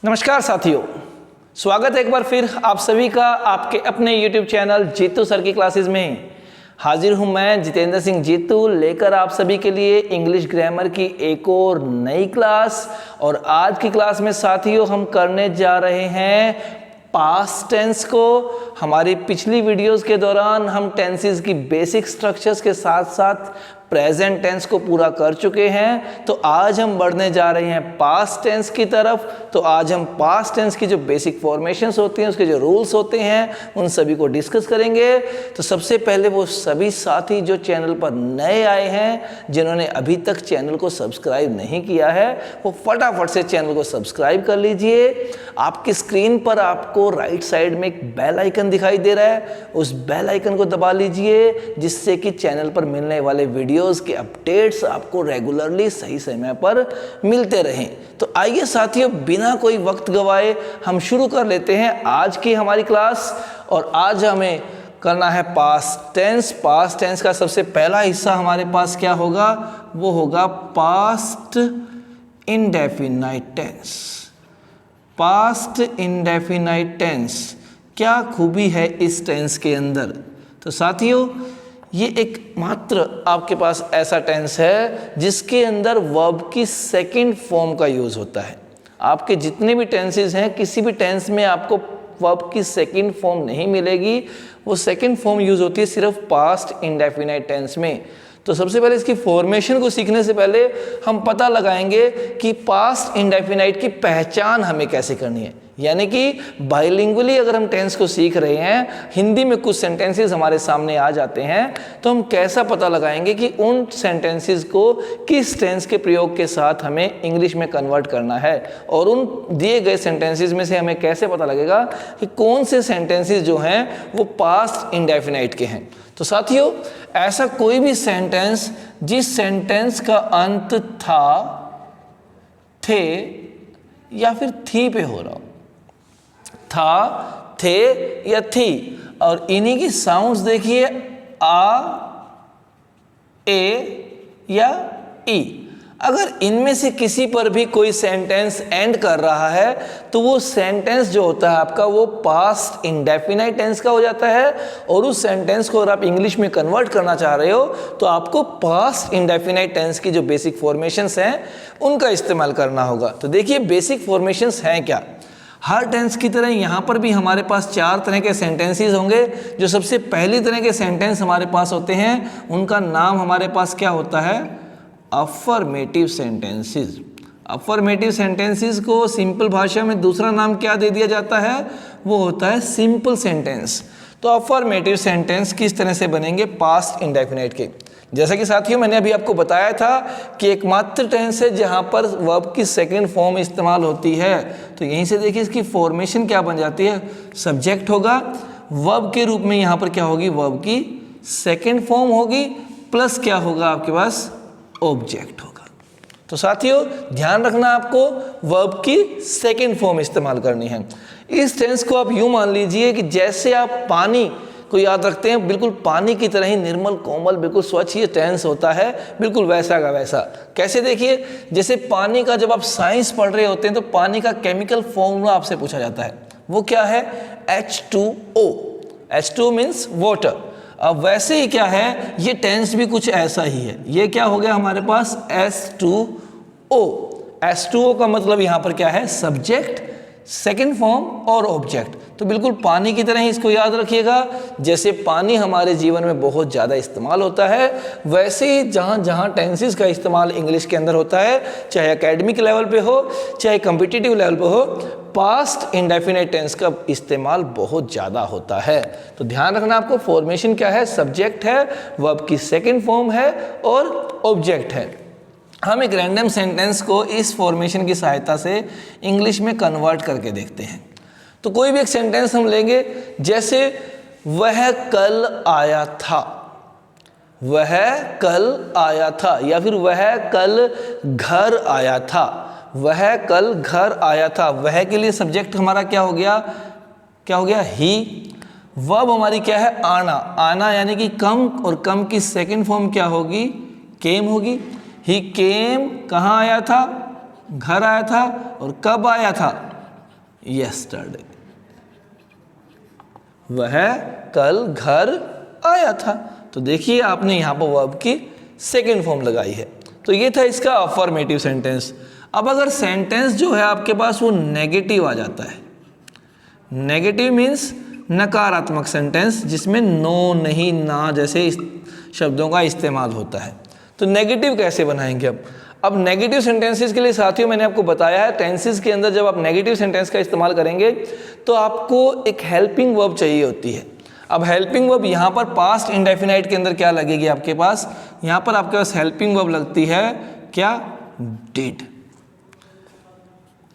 नमस्कार साथियों, स्वागत है एक बार फिर आप सभी का आपके अपने YouTube चैनल जीतू सर की क्लासेस में। हाजिर हूं मैं जितेंद्र सिंह जीतू लेकर आप सभी के लिए इंग्लिश ग्रामर की एक और नई क्लास। और आज की क्लास में साथियों हम करने जा रहे हैं पास्ट टेंस को। हमारी पिछली वीडियोस के दौरान हम टेंसेस की बेसिक स्ट्रक्चर्स के साथ साथ प्रेजेंट टेंस को पूरा कर चुके हैं। तो आज हम बढ़ने जा रहे हैं पास्ट टेंस की तरफ। तो आज हम पास्ट टेंस की जो बेसिक फॉर्मेशंस होती हैं, उसके जो रूल्स होते हैं, उन सभी को डिस्कस करेंगे। तो सबसे पहले वो सभी साथी जो चैनल पर नए आए हैं, जिन्होंने अभी तक चैनल को सब्सक्राइब नहीं किया है, वो फटाफट से चैनल को सब्सक्राइब कर लीजिए। आपकी स्क्रीन पर आपको राइट साइड में एक बेल आइकन दिखाई दे रहा है, उस बेल आइकन को दबा लीजिए, जिससे कि चैनल पर मिलने वाले वीडियोस के अपडेट्स आपको रेगुलरली सही समय पर मिलते रहें। तो आइए साथियों, बिना कोई वक्त गवाए हम शुरू कर लेते हैं आज की हमारी क्लास। और आज हमें करना है पास्ट टेंस। पास्ट टेंस का सबसे पहला हिस्सा हमारे पास क्या होगा? वो होगा past indefinite tense. Past indefinite tense, क्या खूबी है इस टेंस के अंदर? तो साथियों, ये एक मात्र आपके पास ऐसा टेंस है जिसके अंदर वर्ब की सेकंड फॉर्म का यूज़ होता है। आपके जितने भी टेंसेस हैं, किसी भी टेंस में आपको वर्ब की सेकंड फॉर्म नहीं मिलेगी। वो सेकंड फॉर्म यूज़ होती है सिर्फ पास्ट इंडेफिनाइट टेंस में। तो सबसे पहले इसकी फॉर्मेशन को सीखने से पहले हम पता लगाएंगे कि पास्ट इंडेफिनाइट की पहचान हमें कैसे करनी है। यानी कि बाइलिंगुअली अगर हम टेंस को सीख रहे हैं, हिंदी में कुछ सेंटेंसेस हमारे सामने आ जाते हैं, तो हम कैसा पता लगाएंगे कि उन सेंटेंसेस को किस टेंस के प्रयोग के साथ हमें इंग्लिश में कन्वर्ट करना है। और उन दिए गए सेंटेंसेस में से हमें कैसे पता लगेगा कि कौन से सेंटेंसेस जो हैं वो पास्ट इंडेफिनाइट के हैं। तो साथियों, ऐसा कोई भी सेंटेंस जिस सेंटेंस का अंत था, थे या फिर थी पे हो रहा हो, था, थे या थी, और इन्हीं की साउंड्स देखिए, आ, ए या ई। अगर इनमें से किसी पर भी कोई सेंटेंस एंड कर रहा है तो वो सेंटेंस जो होता है आपका, वो पास्ट इंडेफिनाइट टेंस का हो जाता है। और उस सेंटेंस को अगर आप इंग्लिश में कन्वर्ट करना चाह रहे हो तो आपको पास्ट इंडेफिनाइट टेंस की जो बेसिक फॉर्मेशंस हैं उनका इस्तेमाल करना होगा। तो देखिए बेसिक फॉर्मेशंस हैं क्या। हर टेंस की तरह यहाँ पर भी हमारे पास 4 तरह के सेंटेंसेस होंगे। जो सबसे पहली तरह के सेंटेंस हमारे पास होते हैं, उनका नाम हमारे पास क्या होता है? Affirmative sentences. अफर्मेटिव सेंटेंसेस को सिंपल भाषा में दूसरा नाम क्या दे दिया जाता है? वो होता है सिंपल सेंटेंस। तो अफर्मेटिव सेंटेंस किस तरह से बनेंगे पास्ट इंडेफिनाइट के? जैसा कि साथियों मैंने अभी आपको बताया था कि एकमात्र टेंस है जहां पर वर्ब की सेकंड फॉर्म इस्तेमाल होती है। तो यहीं से देखिए इसकी फॉर्मेशन क्या बन जाती है। सब्जेक्ट होगा, वर्ब के रूप में यहाँ पर क्या होगी? वर्ब की सेकंड फॉर्म होगी, प्लस क्या होगा आपके पास? ऑब्जेक्ट होगा। तो साथियों ध्यान रखना, आपको वर्ब की सेकंड फॉर्म इस्तेमाल करनी है। इस टेंस को आप यूं मान लीजिए कि जैसे आप पानी को याद रखते हैं, बिल्कुल पानी की तरह ही निर्मल, कोमल, बिल्कुल स्वच्छ ये टेंस होता है, बिल्कुल वैसा का वैसा। कैसे? देखिए, जैसे पानी का जब आप साइंस पढ़ रहे होते हैं तो पानी का केमिकल फॉर्मूला आपसे पूछा जाता है, वो क्या है? H2O। H2 means water. अब वैसे ही क्या है, ये टेंस भी कुछ ऐसा ही है। ये क्या हो गया हमारे पास? S2O। S2O का मतलब यहाँ पर क्या है? सब्जेक्ट, सेकंड फॉर्म और ऑब्जेक्ट। तो बिल्कुल पानी की तरह ही इसको याद रखिएगा। जैसे पानी हमारे जीवन में बहुत ज़्यादा इस्तेमाल होता है, वैसे ही जहाँ जहाँ टेंसेस का इस्तेमाल इंग्लिश के अंदर होता है, चाहे एकेडमिक लेवल पे हो चाहे कॉम्पिटिटिव लेवल पे हो, पास्ट इंडेफिनाइट टेंस का इस्तेमाल बहुत ज़्यादा होता है। तो ध्यान रखना, आपको फॉर्मेशन क्या है? सब्जेक्ट है, वर्ब की सेकंड फॉर्म है और ऑब्जेक्ट है। हम एक रैंडम सेंटेंस को इस फॉर्मेशन की सहायता से इंग्लिश में कन्वर्ट करके देखते हैं। तो कोई भी एक सेंटेंस हम लेंगे, जैसे वह कल आया था, वह कल आया था, या फिर वह कल घर आया था। वह कल घर आया था, वह के लिए सब्जेक्ट हमारा क्या हो गया? क्या हो गया? ही। वर्ब हमारी क्या है? आना। आना यानी कि कम, और कम की सेकंड फॉर्म क्या होगी? केम होगी। ही केम, कहाँ आया था? घर आया था। और कब आया था? yesterday, वह कल घर आया था। तो देखिए आपने यहाँ पर वर्ब की सेकेंड फॉर्म लगाई है। तो ये था इसका अफर्मेटिव सेंटेंस। अब अगर सेंटेंस जो है आपके पास वो नेगेटिव आ जाता है, नेगेटिव मीन्स नकारात्मक सेंटेंस जिसमें नो, नहीं, ना जैसे शब्दों का इस्तेमाल होता है, तो नेगेटिव कैसे बनाएंगे अब नेगेटिव सेंटेंसेस के लिए साथियों मैंने आपको बताया है, टेंसेस के अंदर जब आप नेगेटिव सेंटेंस का इस्तेमाल करेंगे तो आपको एक हेल्पिंग वर्ब चाहिए होती है। अब हेल्पिंग वर्ब यहाँ पर पास्ट इंडेफिनाइट के अंदर क्या लगेगी आपके पास, यहाँ पर आपके पास हेल्पिंग वर्ब लगती है क्या, डिड।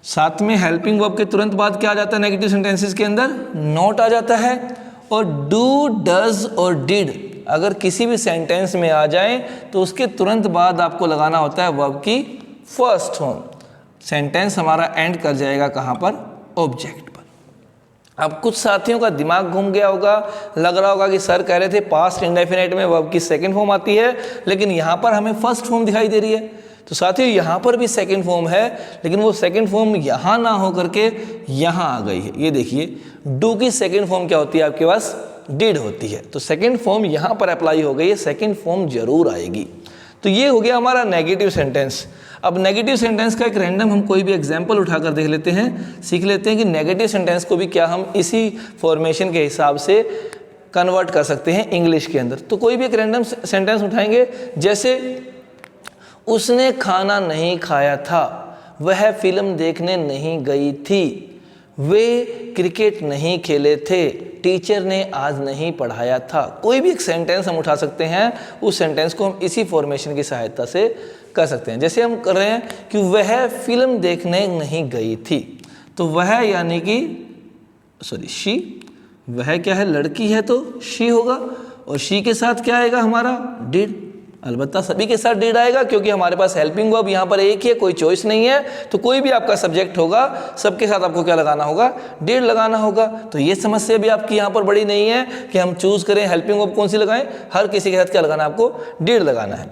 साथ में हेल्पिंग वर्ब के तुरंत बाद क्या आ जाता है नेगेटिव सेंटेंसेस के अंदर, नॉट आ जाता है। और डू, डज और डिड अगर किसी भी सेंटेंस में आ जाए तो उसके तुरंत बाद आपको लगाना होता है वर्ब की फर्स्ट फॉर्म। सेंटेंस हमारा एंड कर जाएगा कहाँ पर, ऑब्जेक्ट पर। अब कुछ साथियों का दिमाग घूम गया होगा, लग रहा होगा कि सर कह रहे थे पास्ट इंडेफिनिट में वर्ब की सेकंड फॉर्म आती है, लेकिन यहाँ पर हमें फर्स्ट फॉर्म दिखाई दे रही है। तो साथियों यहाँ पर भी सेकंड फॉर्म है, लेकिन वो सेकंड फॉर्म यहाँ ना हो करके यहाँ आ गई है। ये देखिए डू की सेकंड फॉर्म क्या होती है आपके पास, डिड होती है। तो सेकंड फॉर्म यहाँ पर अप्लाई हो गई है, सेकंड फॉर्म जरूर आएगी। तो ये हो गया हमारा नेगेटिव सेंटेंस। अब नेगेटिव सेंटेंस का एक रैंडम हम कोई भी एग्जाम्पल उठाकर देख लेते हैं, सीख लेते हैं कि नेगेटिव सेंटेंस को भी क्या हम इसी फॉर्मेशन के हिसाब से कन्वर्ट कर सकते हैं इंग्लिश के अंदर। तो कोई भी एक रैंडम सेंटेंस उठाएंगे, जैसे उसने खाना नहीं खाया था, वह फिल्म देखने नहीं गई थी, वे क्रिकेट नहीं खेले थे, टीचर ने आज नहीं पढ़ाया था। कोई भी एक सेंटेंस हम उठा सकते हैं, उस सेंटेंस को हम इसी फॉर्मेशन की सहायता से कर सकते हैं। जैसे हम कर रहे हैं कि वह फिल्म देखने नहीं गई थी, तो वह यानी कि शी, वह क्या है, लड़की है तो शी होगा, और शी के साथ क्या आएगा हमारा, डिड। अलबत्ता सभी के साथ डिड आएगा क्योंकि हमारे पास हेल्पिंग वर्ब यहाँ पर एक ही है, कोई चॉइस नहीं है। तो कोई भी आपका सब्जेक्ट होगा सबके साथ आपको क्या लगाना होगा, डिड लगाना होगा। तो ये समस्या भी आपकी यहाँ पर बड़ी नहीं है कि हम चूज करें हेल्पिंग वर्ब कौन सी लगाएं, हर किसी के साथ क्या लगाना है, आपको डिड लगाना है।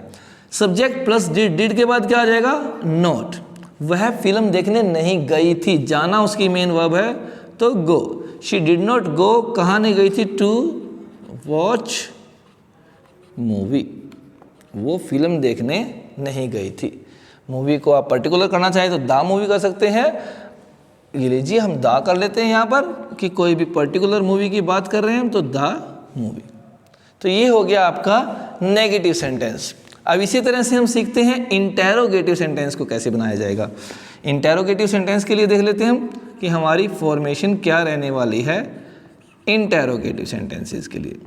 सब्जेक्ट प्लस डिड, डिड के बाद क्या आ जाएगा, नॉट। वह फिल्म देखने नहीं गई थी, जाना उसकी मेन वर्ब है तो गो। शी डिड नॉट गो, कहाँ नहीं गई थी, टू वॉच मूवी, वो फिल्म देखने नहीं गई थी। मूवी को आप पर्टिकुलर करना चाहें तो द मूवी कर सकते हैं। ये लीजिए हम द कर लेते हैं यहाँ पर कि कोई भी पर्टिकुलर मूवी की बात कर रहे हैं हम, तो द मूवी। तो ये हो गया आपका नेगेटिव सेंटेंस। अब इसी तरह से हम सीखते हैं इंटेरोगेटिव सेंटेंस को कैसे बनाया जाएगा। इंटेरोगेटिव सेंटेंस के लिए देख लेते हैं हम कि हमारी फॉर्मेशन क्या रहने वाली है इंटेरोगेटिव सेंटेंसेस के लिए।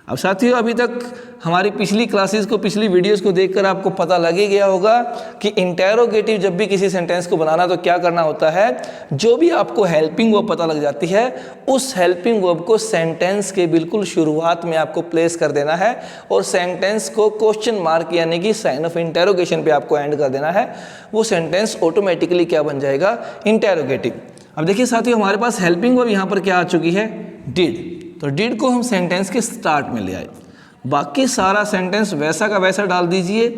अब साथियों अभी तक हमारी पिछली क्लासेस को, पिछली वीडियोस को देखकर आपको पता लग ही गया होगा कि इंटेरोगेटिव जब भी किसी सेंटेंस को बनाना तो क्या करना होता है, जो भी आपको हेल्पिंग वर्ब पता लग जाती है उस हेल्पिंग वर्ब को सेंटेंस के बिल्कुल शुरुआत में आपको प्लेस कर देना है और सेंटेंस को क्वेश्चन मार्क यानी कि साइन ऑफ इंटेरोगेशन पे आपको एंड कर देना है। वो सेंटेंस ऑटोमेटिकली क्या बन जाएगा, इंटेरोगेटिव। अब देखिए साथियों हमारे पास हेल्पिंग वर्ब यहाँ पर क्या आ चुकी है, डिड। तो डिड को हम सेंटेंस के स्टार्ट में ले आए, बाकी सारा सेंटेंस वैसा का वैसा डाल दीजिए।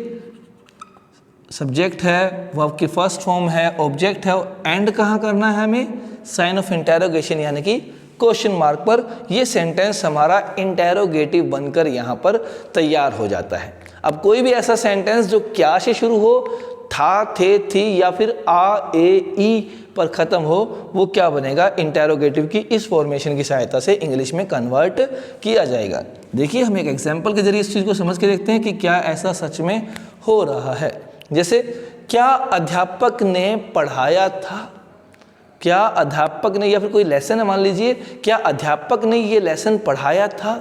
सब्जेक्ट है, वर्ब की फर्स्ट फॉर्म है, ऑब्जेक्ट है, एंड कहाँ करना है हमें, साइन ऑफ इंटेरोगेशन यानी कि क्वेश्चन मार्क पर। ये सेंटेंस हमारा इंटेरोगेटिव बनकर यहाँ पर तैयार हो जाता है। अब कोई भी ऐसा सेंटेंस जो क्या से शुरू हो, था, थे, थी या फिर आ, ए, ई पर ख़त्म हो, वो क्या बनेगा, इंटेरोगेटिव की इस फॉर्मेशन की सहायता से इंग्लिश में कन्वर्ट किया जाएगा। देखिए हम एक एग्जाम्पल के जरिए इस चीज़ को समझ के देखते हैं कि क्या ऐसा सच में हो रहा है। जैसे क्या अध्यापक ने पढ़ाया था, क्या अध्यापक ने, या फिर कोई लेसन है मान लीजिए, क्या अध्यापक ने ये लेसन पढ़ाया था।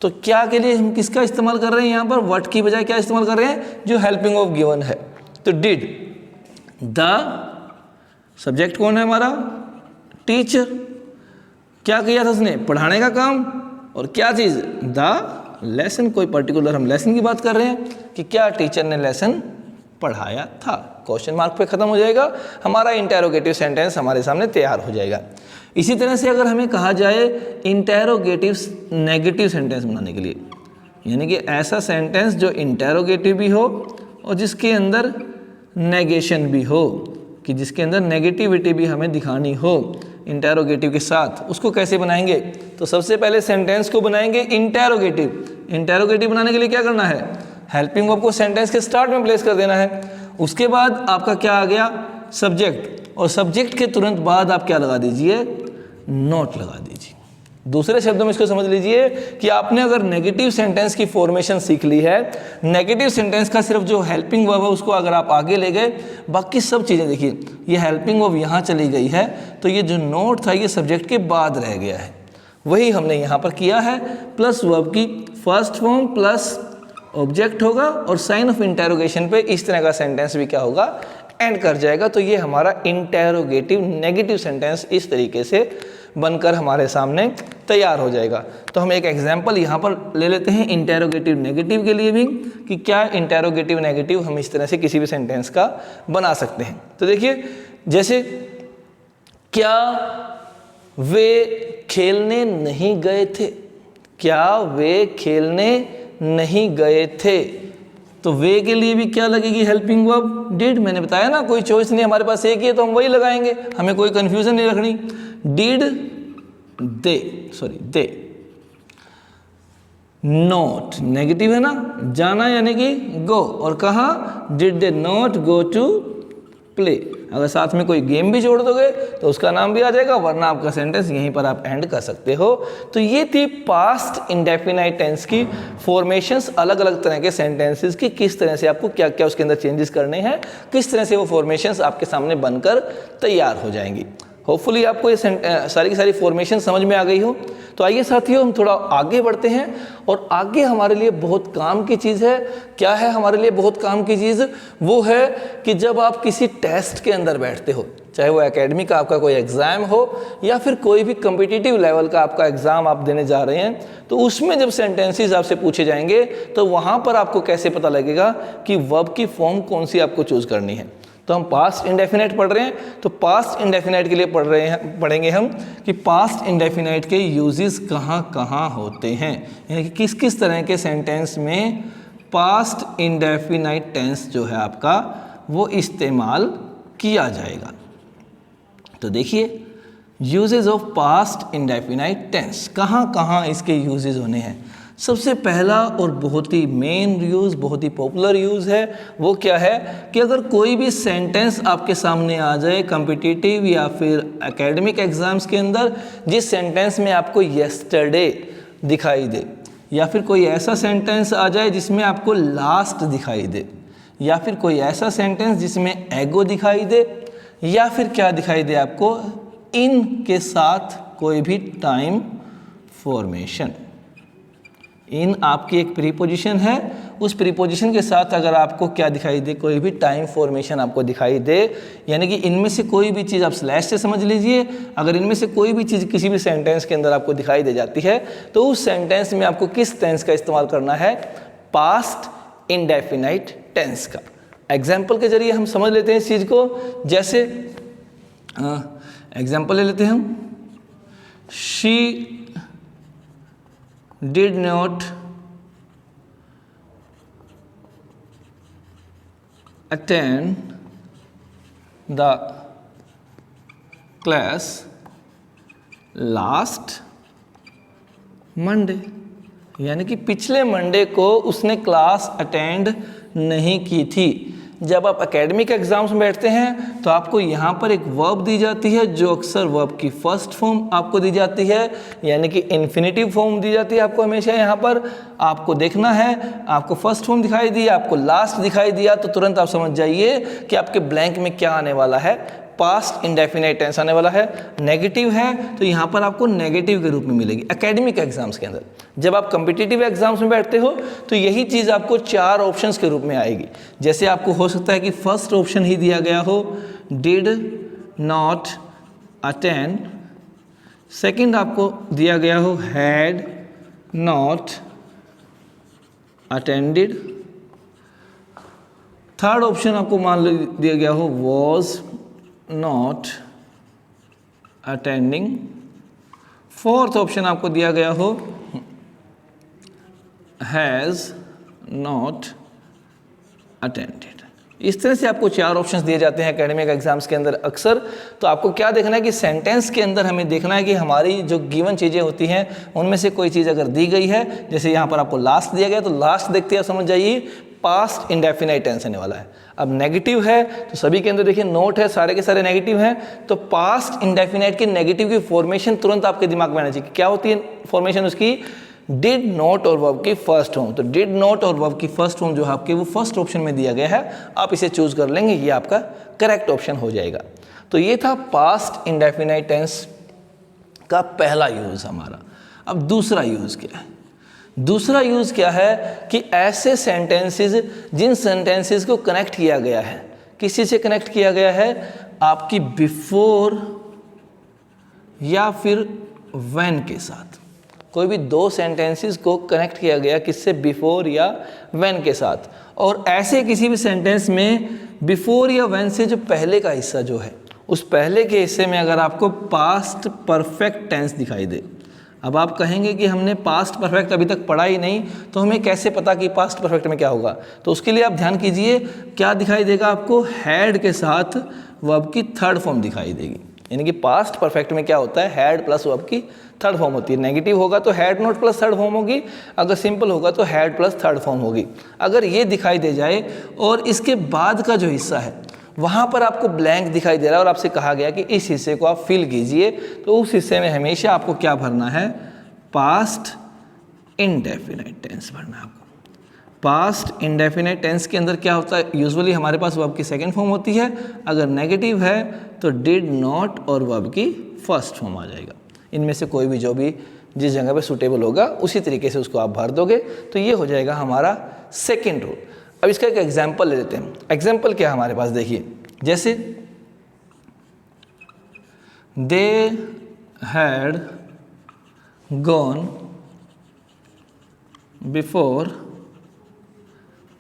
तो क्या के लिए हम किसका इस्तेमाल कर रहे हैं, यहाँ पर व्हाट की बजाय क्या इस्तेमाल कर रहे हैं, जो हेल्पिंग ऑफ गिवन है। तो डिड, द सब्जेक्ट कौन है हमारा, टीचर। क्या किया था उसने, पढ़ाने का काम। और क्या चीज़, द लेसन, कोई पर्टिकुलर हम लेसन की बात कर रहे हैं कि क्या टीचर ने लेसन पढ़ाया था। क्वेश्चन मार्क पे ख़त्म हो जाएगा, हमारा इंटेरोगेटिव सेंटेंस हमारे सामने तैयार हो जाएगा। इसी तरह से अगर हमें कहा जाए इंटेरोगेटिव नेगेटिव सेंटेंस बनाने के लिए, यानी कि ऐसा सेंटेंस जो इंटेरोगेटिव भी हो और जिसके अंदर नेगेशन भी हो, कि जिसके अंदर नेगेटिविटी भी हमें दिखानी हो, इंटेरोगेटिव के साथ, उसको कैसे बनाएंगे? तो सबसे पहले सेंटेंस को बनाएंगे इंटेरोगेटिव। इंटेरोगेटिव बनाने के लिए क्या करना है? हेल्पिंग वर्ब को सेंटेंस के स्टार्ट में प्लेस कर देना है। उसके बाद आपका क्या आ गया? सब्जेक्ट, और सब्जेक्ट के तुरंत बाद आप क्या लगा दीजिए? नॉट लगा दीजिए। दूसरे शब्दों में इसको समझ लीजिए कि आपने अगर नेगेटिव सेंटेंस की फॉर्मेशन सीख ली है, नेगेटिव सेंटेंस का सिर्फ जो हेल्पिंग वर्ब है उसको अगर आप आगे ले गए, बाकी सब चीज़ें देखिए, ये हेल्पिंग वर्ब यहाँ चली गई है, तो ये जो नोट था ये सब्जेक्ट के बाद रह गया है। वही हमने यहाँ पर किया है, प्लस वर्ब की फर्स्ट फॉर्म प्लस ऑब्जेक्ट होगा और साइन ऑफ इंटेरोगेशन पे इस तरह का सेंटेंस भी क्या होगा? एंड कर जाएगा। तो ये हमारा इंटेरोगेटिव नेगेटिव सेंटेंस इस तरीके से बनकर हमारे सामने तैयार हो जाएगा। तो हम एक एग्जांपल यहाँ पर ले लेते हैं इंटेरोगेटिव नेगेटिव के लिए भी, कि क्या इंटेरोगेटिव नेगेटिव हम इस तरह से किसी भी सेंटेंस का बना सकते हैं। तो देखिए, जैसे क्या वे खेलने नहीं गए थे? क्या वे खेलने नहीं गए थे? तो वे के लिए भी क्या लगेगी? Helping verb did. मैंने बताया ना, कोई चॉइस नहीं, हमारे पास एक ही है तो हम वही लगाएंगे, हमें कोई कंफ्यूजन नहीं रखनी। डिड दे नॉट, नेगेटिव है ना, जाना यानी कि गो, और कहा did they not go to play. अगर साथ में कोई गेम भी जोड़ दोगे तो उसका नाम भी आ जाएगा, वरना आपका सेंटेंस यहीं पर आप एंड कर सकते हो। तो ये थी पास्ट इंडेफिनाइट टेंस की फॉर्मेशंस, अलग अलग तरह के सेंटेंसेस की, किस तरह से आपको क्या क्या उसके अंदर चेंजेस करने हैं, किस तरह से वो फॉर्मेशंस आपके सामने बनकर तैयार हो जाएंगी। होपफुली आपको ये सारी की सारी फॉर्मेशन समझ में आ गई हो। तो आइए साथियों, हम थोड़ा आगे बढ़ते हैं, और आगे हमारे लिए बहुत काम की चीज़ है। क्या है हमारे लिए बहुत काम की चीज़? वो है कि जब आप किसी टेस्ट के अंदर बैठते हो, चाहे वो एकेडमिक का आपका कोई एग्ज़ाम हो या फिर कोई भी कम्पिटिटिव लेवल का आपका एग्ज़ाम आप देने जा रहे हैं, तो उसमें जब सेंटेंसेस आपसे पूछे जाएंगे तो वहाँ पर आपको कैसे पता लगेगा कि वर्ब की फॉर्म कौन सी आपको चूज़ करनी है। तो हम पास्ट इंडेफिनाइट पढ़ रहे हैं, तो पास्ट इंडेफिनाइट के लिए पढ़ेंगे हम कि पास्ट इंडेफिनाइट के यूजेस कहाँ कहाँ होते हैं, यानी कि किस किस तरह के सेंटेंस में पास्ट इंडेफिनाइट टेंस जो है आपका वो इस्तेमाल किया जाएगा। तो देखिए, uses of past indefinite tense, कहाँ कहाँ इसके यूजेस होने हैं। सबसे पहला और बहुत ही मेन यूज़, बहुत ही पॉपुलर यूज़ है, वो क्या है कि अगर कोई भी सेंटेंस आपके सामने आ जाए कॉम्पिटिटिव या फिर एकेडमिक एग्ज़ाम्स के अंदर, जिस सेंटेंस में आपको येस्टरडे दिखाई दे, या फिर कोई ऐसा सेंटेंस आ जाए जिसमें आपको लास्ट दिखाई दे, या फिर कोई ऐसा सेंटेंस जिसमें एगो दिखाई दे, या फिर क्या दिखाई दे आपको, इन के साथ कोई भी टाइम फॉर्मेशन। इन आपकी एक प्रीपोजिशन है, उस प्रीपोजिशन के साथ अगर आपको क्या दिखाई दे, कोई भी टाइम फॉर्मेशन आपको दिखाई दे, यानी कि इनमें से कोई भी चीज़ आप स्लैश से समझ लीजिए, अगर इनमें से कोई भी चीज़ किसी भी सेंटेंस के अंदर आपको दिखाई दे जाती है, तो उस सेंटेंस में आपको किस टेंस का इस्तेमाल करना है? पास्ट इंडेफिनाइट टेंस का। एग्जाम्पल के जरिए हम समझ लेते हैं इस चीज़ को। जैसे एग्जाम्पल ले लेते हैं हम, she did not attend the class last Monday, यानी कि पिछले मंडे को उसने क्लास अटेंड नहीं की थी। जब आप एकेडमिक एग्जाम्स में बैठते हैं तो आपको यहाँ पर एक वर्ब दी जाती है, जो अक्सर वर्ब की फर्स्ट फॉर्म आपको दी जाती है, यानी कि इन्फिनिटिव फॉर्म दी जाती है आपको हमेशा। यहाँ पर आपको देखना है, आपको फर्स्ट फॉर्म दिखाई दी, आपको लास्ट दिखाई दिया, तो तुरंत आप समझ जाइए कि आपके ब्लैंक में क्या आने वाला है, पास्ट इंडेफिनाइट टेंस आने वाला है। नेगेटिव है तो यहाँ पर आपको नेगेटिव के रूप में मिलेगी एकेडमिक एग्जाम्स के अंदर। जब आप कॉम्पिटिटिव एग्जाम्स में बैठते हो तो यही चीज़ आपको 4 ऑप्शंस के रूप में आएगी। जैसे आपको हो सकता है कि फर्स्ट ऑप्शन ही दिया गया हो, डिड नॉट अटेंड, सेकंड आपको दिया गया हो had not attended, third option आपको मान लो दिया गया हो was not attending, fourth option आपको दिया गया हो हैज़ नॉट अटेंडेड। इस तरह से आपको 4 ऑप्शंस दिए जाते हैं एकेडमिक एग्जाम्स के अंदर अक्सर। तो आपको क्या देखना है कि सेंटेंस के अंदर हमें देखना है कि हमारी जो गिवन चीज़ें होती हैं उनमें से कोई चीज़ अगर दी गई है, जैसे यहाँ पर आपको लास्ट दिया गया, तो लास्ट देखते हैं समझ जाइए पास्ट इंडेफिनाइट टेंस आने वाला है। अब नेगेटिव है तो सभी के अंदर देखिए नोट है, सारे के सारे नेगेटिव हैं, तो पास्ट इंडेफिनाइट के नेगेटिव की फॉर्मेशन तुरंत आपके दिमाग में आना चाहिए। क्या होती है फॉर्मेशन उसकी? डिड नॉट और वर्ब की फर्स्ट फॉर्म। तो डिड नॉट और वर्ब की फर्स्ट फॉर्म जो है आपके वो फर्स्ट ऑप्शन में दिया गया है, आप इसे चूज कर लेंगे, ये आपका करेक्ट ऑप्शन हो जाएगा। तो ये था पास्ट इंडेफिनाइट टेंस का पहला यूज हमारा। अब दूसरा यूज क्या है? दूसरा यूज क्या है कि ऐसे सेंटेंसेस जिन सेंटेंसेस को कनेक्ट किया गया है, किसी से कनेक्ट किया गया है? आपकी बिफोर या फिर व्हेन के साथ। कोई भी 2 सेंटेंसेस को कनेक्ट किया गया किससे? बिफोर या व्हेन के साथ। और ऐसे किसी भी सेंटेंस में बिफोर या व्हेन से जो पहले का हिस्सा जो है, उस पहले के हिस्से में अगर आपको पास्ट परफेक्ट टेंस दिखाई दे। अब आप कहेंगे कि हमने पास्ट परफेक्ट अभी तक पढ़ा ही नहीं, तो हमें कैसे पता कि पास्ट परफेक्ट में क्या होगा? तो उसके लिए आप ध्यान कीजिए, क्या दिखाई देगा आपको? हैड के साथ वर्ब की थर्ड फॉर्म दिखाई देगी। यानी कि पास्ट परफेक्ट में क्या होता है? हैड प्लस वर्ब की थर्ड फॉर्म होती है। नेगेटिव होगा तो had not plus third form होगी, अगर सिंपल होगा तो हैड प्लस थर्ड फॉर्म होगी। अगर ये दिखाई दे जाए और इसके बाद का जो हिस्सा है वहाँ पर आपको ब्लैंक दिखाई दे रहा है और आपसे कहा गया कि इस हिस्से को आप फिल कीजिए, तो उस हिस्से में हमेशा आपको क्या भरना है? पास्ट इंडेफिनाइट टेंस भरना है आपको। पास्ट इंडेफिनाइट टेंस के अंदर क्या होता है? यूजुअली हमारे पास वर्ब की सेकंड फॉर्म होती है, अगर नेगेटिव है तो डिड नॉट और वर्ब की फर्स्ट फॉर्म आ जाएगा। इनमें से कोई भी जो भी जिस जगह पे सूटेबल होगा उसी तरीके से उसको आप भर दोगे, तो ये हो जाएगा हमारा सेकंड रूल। अब इसका एक एग्जाम्पल ले लेते हैं। एग्जाम्पल क्या है हमारे पास? देखिए, जैसे they had gone before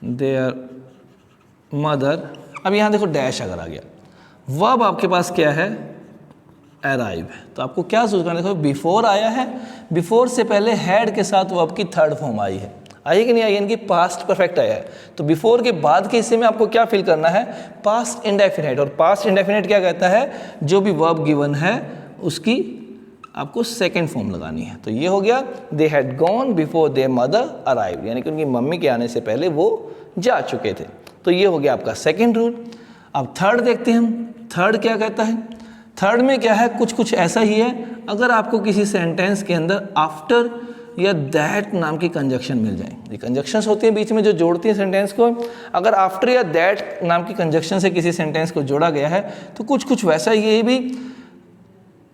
there mother. अब यहाँ देखो डैश अगर आ गया, वर्ब आपके पास क्या है? अराइव है। तो आपको क्या सोचना है? देखो बिफोर आया है, बिफोर से पहले हैड के साथ वर्ब की थर्ड फॉर्म आई है, आई कि नहीं आई? यानी कि पास्ट परफेक्ट आया है। तो बिफोर के बाद के हिस्से में आपको क्या फिल करना है? Past indefinite. और पास्ट इंडेफिनाइट क्या कहता है? जो भी वर्ब गिवन है उसकी आपको सेकंड फॉर्म लगानी है। तो ये हो गया they had gone before there mother arrived, यानी कि उनकी मम्मी के आने से पहले वो जा चुके थे। तो ये हो गया आपका सेकंड रूल। अब थर्ड देखते हैं हम। थर्ड क्या कहता है? थर्ड में क्या है? कुछ ऐसा ही है। अगर आपको किसी सेंटेंस के अंदर आफ्टर या दैट नाम की कंजक्शन मिल जाए, ये कंजक्शंस होती हैं बीच में जो जोड़ती हैं सेंटेंस को, अगर आफ्टर या दैट नाम की कंजक्शन से किसी सेंटेंस को जोड़ा गया है तो कुछ वैसा ये भी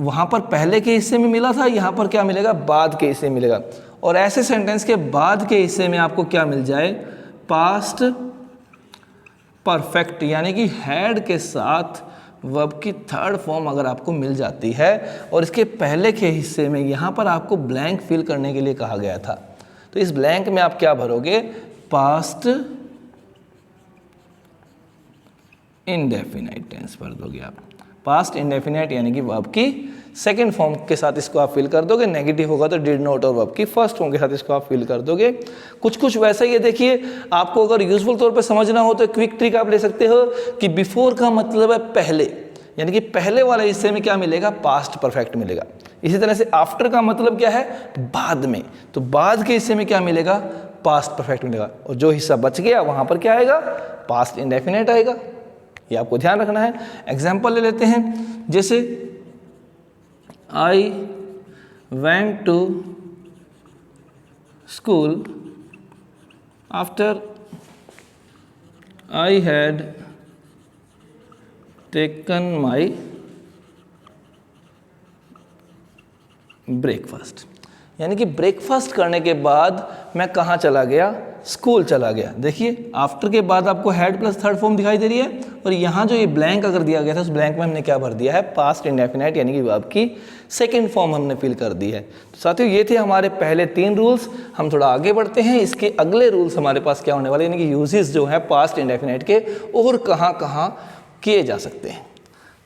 वहाँ पर पहले के हिस्से में मिला था, यहाँ पर क्या मिलेगा? बाद के हिस्से में मिलेगा। और ऐसे सेंटेंस के बाद के हिस्से में आपको क्या मिल जाए? पास्ट परफेक्ट, यानी कि हैड के साथ वर्ब की थर्ड फॉर्म अगर आपको मिल जाती है और इसके पहले के हिस्से में यहाँ पर आपको ब्लैंक फिल करने के लिए कहा गया था, तो इस ब्लैंक में आप क्या भरोगे? पास्ट इंडेफिनाइट टेंस भर दोगे आप। पास्ट इंडेफिनाइट यानी कि वर्ब की सेकंड फॉर्म के साथ इसको आप फिल कर दोगे। नेगेटिव होगा तो डिड नॉट और वर्ब की फर्स्ट फॉर्म के साथ इसको आप फिल कर दोगे। कुछ वैसा ही है। देखिए, आपको अगर यूजफुल तौर पे समझना हो तो क्विक ट्रिक आप ले सकते हो कि बिफोर का मतलब है पहले, यानी कि पहले वाले हिस्से में क्या मिलेगा? पास्ट परफेक्ट मिलेगा। इसी तरह से आफ्टर का मतलब क्या है? बाद में, तो बाद के हिस्से में क्या मिलेगा? पास्ट परफेक्ट मिलेगा। और जो हिस्सा बच गया वहां पर क्या आएगा? पास्ट इंडेफिनाइट आएगा। ये आपको ध्यान रखना है। एग्जाम्पल ले लेते हैं, जैसे I went to school after I had taken my breakfast, यानी कि ब्रेकफास्ट करने के बाद मैं कहाँ चला गया? स्कूल चला गया। देखिए, आफ्टर के बाद आपको हैड प्लस थर्ड फॉर्म दिखाई दे रही है, और यहाँ जो ये ब्लैंक अगर दिया गया था उस ब्लैंक में हमने क्या भर दिया है? पास्ट इंडेफिनाइट, यानी कि वर्ब की सेकंड फॉर्म हमने फिल कर दी है। तो साथियों, ये थे हमारे पहले 3 रूल्स। हम थोड़ा आगे बढ़ते हैं। इसके अगले रूल्स हमारे पास क्या होने वाले, यानी कि यूजेस जो है पास्ट इंडेफिनाइट के और कहाँ कहाँ किए जा सकते हैं।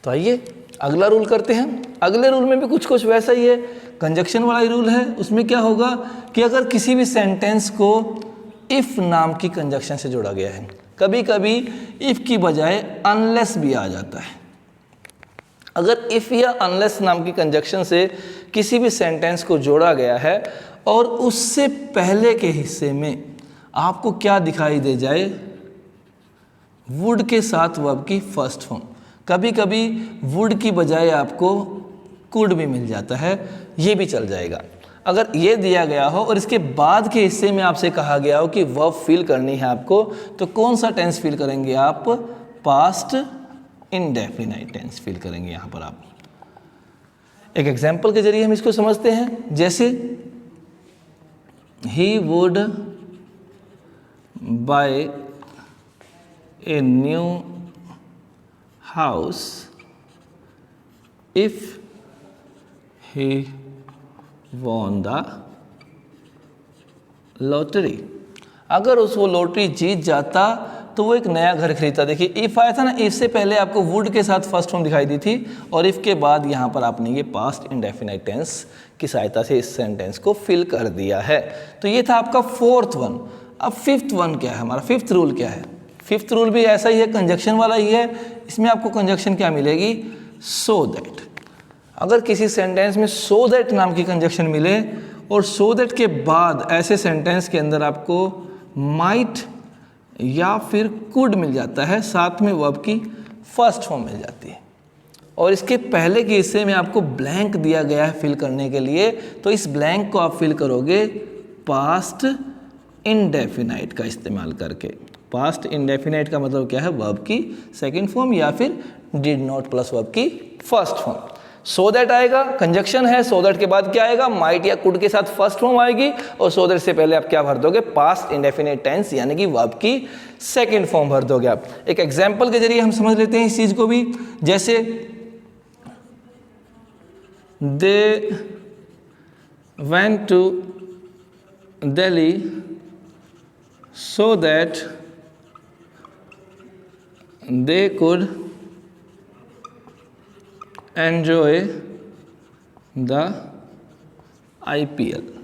तो आइए अगला रूल करते हैं। अगले रूल में भी कुछ वैसा ही है, कंजक्शन वाला ही रूल है। उसमें क्या होगा कि अगर किसी भी सेंटेंस को इफ नाम की कंजक्शन से जोड़ा गया है, कभी कभी इफ़ की बजाय अनलेस भी आ जाता है। अगर इफ़ या अनलेस नाम की कंजक्शन से किसी भी सेंटेंस को जोड़ा गया है और उससे पहले के हिस्से में आपको क्या दिखाई दे जाए, वुड के साथ वर्ब की फर्स्ट फॉर्म, कभी कभी वुड की बजाय आपको कुड भी मिल जाता है, ये भी चल जाएगा। अगर ये दिया गया हो और इसके बाद के हिस्से में आपसे कहा गया हो कि वर्ब फिल करनी है आपको, तो कौन सा टेंस फिल करेंगे आप? पास्ट इंडेफिनाइट टेंस फिल करेंगे यहाँ पर आप। एक एग्जाम्पल के जरिए हम इसको समझते हैं, जैसे he would buy a new house if he won the lottery. अगर वो लॉटरी जीत जाता तो वो एक नया घर खरीदता। देखिए इफ़ आया था ना, इफ से पहले आपको वुड के साथ फर्स्ट फॉर्म दिखाई दी थी और इफ के बाद यहाँ पर आपने ये पास्ट इंडेफिनाइट टेंस की सहायता से इस सेंटेंस को फिल कर दिया है। तो ये था आपका फोर्थ वन। अब फिफ्थ वन क्या है हमारा? फिफ्थ रूल क्या है? फिफ्थ रूल भी ऐसा ही है, कंजक्शन वाला ही है। इसमें आपको कंजक्शन क्या मिलेगी? So that. अगर किसी सेंटेंस में सो दैट नाम की कंजक्शन मिले और सो दैट के बाद ऐसे सेंटेंस के अंदर आपको माइट या फिर कुड मिल जाता है, साथ में वर्ब की फर्स्ट फॉर्म मिल जाती है और इसके पहले के हिस्से में आपको ब्लैंक दिया गया है फिल करने के लिए, तो इस ब्लैंक को आप फिल करोगे पास्ट इंडेफिनाइट का इस्तेमाल करके। पास्ट इंडेफिनाइट का मतलब क्या है? वर्ब की सेकंड फॉर्म या फिर डिड नॉट प्लस वर्ब की फर्स्ट फॉर्म। सो दैट आएगा, कंजक्शन है, सो दैट के बाद क्या आएगा? माइट या कुड के साथ फर्स्ट फॉर्म आएगी और सो दैट से पहले आप क्या भर दोगे? पास्ट इंडेफिनिट टेंस यानी कि वर्ब की सेकंड फॉर्म भर दोगे आप। एक एग्जांपल के जरिए हम समझ लेते हैं इस चीज को भी, जैसे they went to Delhi so that they could enjoy the IPL।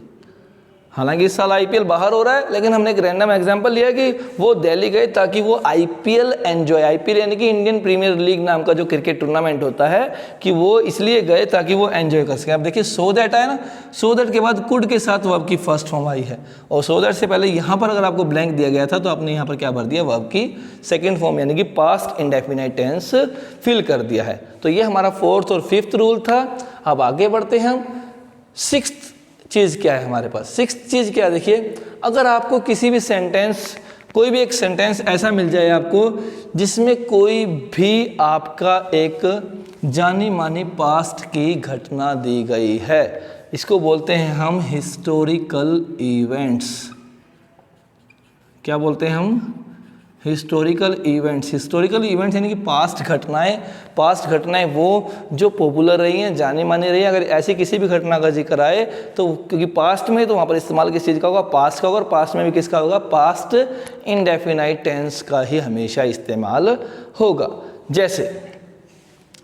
हालांकि इस साल IPL बाहर हो रहा है, लेकिन हमने एक रैंडम एग्जांपल लिया कि वो दिल्ली गए ताकि वो IPL एंजॉय, IPL यानी कि इंडियन प्रीमियर लीग नाम का जो क्रिकेट टूर्नामेंट होता है, कि वो इसलिए गए ताकि वो एंजॉय कर सकें। अब देखिए सो दैट आया ना, सो दैट के बाद कुड के साथ वर्ब की फर्स्ट फॉर्म आई है और सो दैट से पहले यहाँ पर अगर आपको ब्लैंक दिया गया था तो आपने यहाँ पर क्या भर दिया? वर्ब की सेकेंड फॉर्म यानी कि पास्ट इंडेफिनाइट टेंस फिल कर दिया है। तो ये हमारा फोर्थ और फिफ्थ रूल था। अब आगे बढ़ते हैं हम। सिक्स्थ चीज़ क्या है हमारे पास? सिक्स्थ चीज़ क्या है? देखिए अगर आपको किसी भी सेंटेंस, कोई भी एक सेंटेंस ऐसा मिल जाए आपको जिसमें कोई भी आपका एक जानी मानी पास्ट की घटना दी गई है, इसको बोलते हैं हम हिस्टोरिकल इवेंट्स। क्या बोलते हैं हम? Historical events. हिस्टोरिकल इवेंट्स यानी कि पास्ट घटनाएं। पास्ट घटनाएं वो जो पॉपुलर रही हैं, जानी मानी रही हैं। अगर ऐसी किसी भी घटना का जिक्र आए तो क्योंकि पास्ट में तो वहाँ पर इस्तेमाल किस चीज़ का होगा? पास्ट का होगा। और पास्ट में भी किसका होगा? पास्ट इंडेफिनाइट टेंस का ही हमेशा इस्तेमाल होगा। जैसे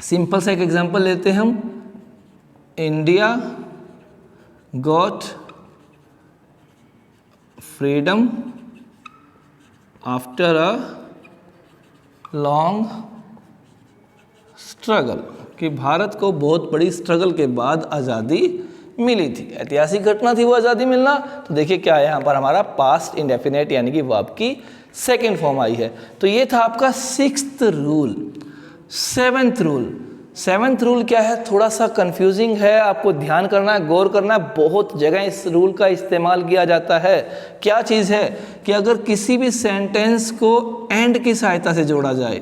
सिंपल सा एक एग्जांपल लेते हैं हम। India got freedom after a long struggle, कि भारत को बहुत बड़ी स्ट्रगल के बाद आज़ादी मिली थी। ऐतिहासिक घटना थी वो आज़ादी मिलना। तो देखिए क्या है यहाँ पर हमारा पास्ट इंडेफिनेट यानी कि वर्ब की सेकेंड फॉर्म आई है। तो ये था आपका sixth rule. Seventh rule. Seventh rule क्या है? थोड़ा सा कंफ्यूजिंग है, आपको ध्यान करना है, गौर करना है। बहुत जगह इस रूल का इस्तेमाल किया जाता है। क्या चीज़ है कि अगर किसी भी सेंटेंस को एंड की सहायता से जोड़ा जाए,